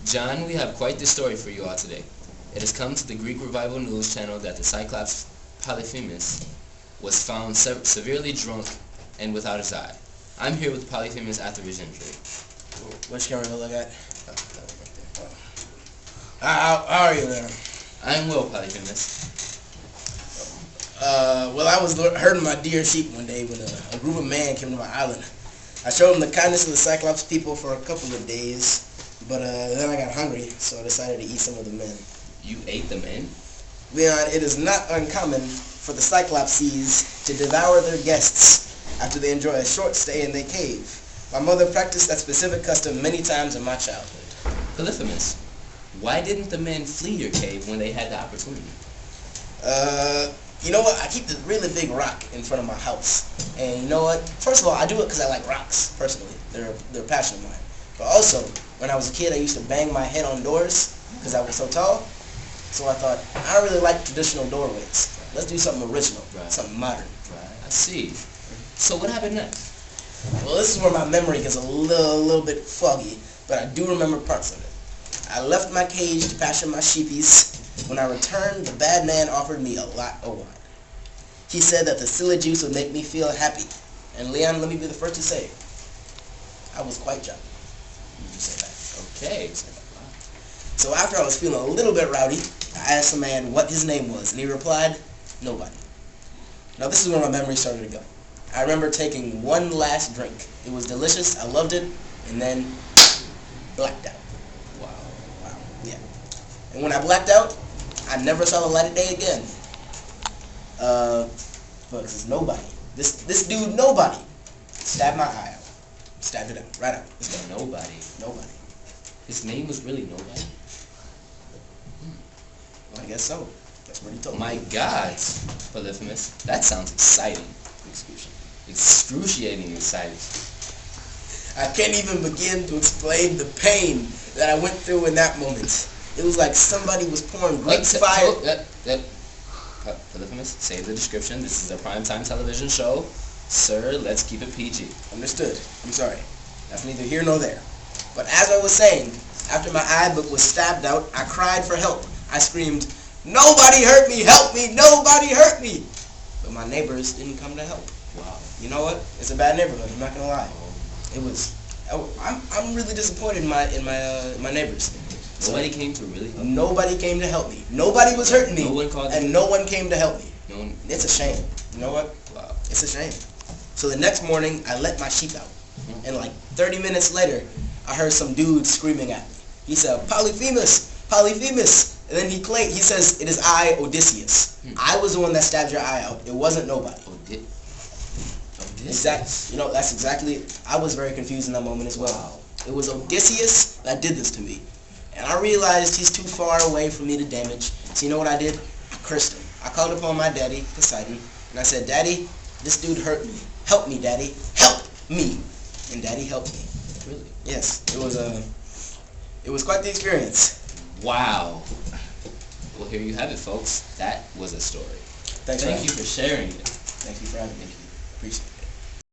John, we have quite the story for you all today. It has come to the Greek Revival News channel that the Cyclops Polyphemus was found severely drunk and without his eye. I'm here with Polyphemus after his injury. Which camera to look at? How are you there? I'm well, Polyphemus. Well, I was herding my deer sheep one day when a group of men came to my island. I showed them the kindness of the Cyclops people for a couple of days, but then I got hungry, so I decided to eat some of the men. You ate the men? Leon, it is not uncommon for the Cyclopses to devour their guests after they enjoy a short stay in their cave. My mother practiced that specific custom many times in my childhood. Polyphemus, why didn't the men flee your cave when they had the opportunity? You know what? I keep this really big rock in front of my house. And you know what? First of all, I do it because I like rocks, personally. They're a passion of mine. But also, when I was a kid, I used to bang my head on doors because I was so tall. So I thought, I don't really like traditional doorways. Let's do something original, something modern. Right. I see. So what happened next? Well, this is where my memory gets a little bit foggy, but I do remember parts of it. I left my cage to pasture my sheepies. When I returned, the bad man offered me a lot of wine. He said that the silly juice would make me feel happy. And Leon, let me be the first to say, I was quite drunk. You say that. Okay. So after I was feeling a little bit rowdy, I asked the man what his name was, and he replied, nobody. Now this is where my memory started to go. I remember taking one last drink. It was delicious, I loved it, and then blacked out. Wow. Yeah. And when I blacked out, I never saw the light of day again. Because nobody, this dude, nobody, stabbed my eye out. Stabbed it out, right out. Nobody. Nobody. His name was really nobody? Well, I guess so. That's what he told me. My God, Polyphemus, that sounds exciting. Excruciating exciting. I can't even begin to explain the pain that I went through in that moment. It was like somebody was pouring great fire. Polyphemus, save the description. This is a primetime television show. Sir, let's keep it PG. Understood. I'm sorry. That's neither here nor there. But as I was saying, after my eye was stabbed out, I cried for help. I screamed, "Nobody hurt me! Help me! Nobody hurt me!" But my neighbors didn't come to help. Wow. You know what? It's a bad neighborhood. I'm not gonna lie. It was. I'm really disappointed in my neighbors. Nobody came to really help. Nobody came to help me. Nobody was hurting me. No one called and no one came to help me. No one. It's a shame. You know what? Wow. It's a shame. So the next morning, I let my sheep out, and like 30 minutes later, I heard some dude screaming at me. He said, "Polyphemus, Polyphemus," and then he says, "It is I, Odysseus. I was the one that stabbed your eye out. It wasn't nobody." Exactly. You know, that's exactly it. I was very confused in that moment as well. Wow. It was Odysseus that did this to me. And I realized he's too far away for me to damage. So you know what I did? I cursed him. I called upon my daddy, Poseidon, and I said, "Daddy, this dude hurt me. Help me, Daddy. Help me." And Daddy helped me. Really? Yes. It was quite the experience. Wow. Well, here you have it, folks. That was a story. Thank you for sharing it. Thank you for having me. Appreciate it.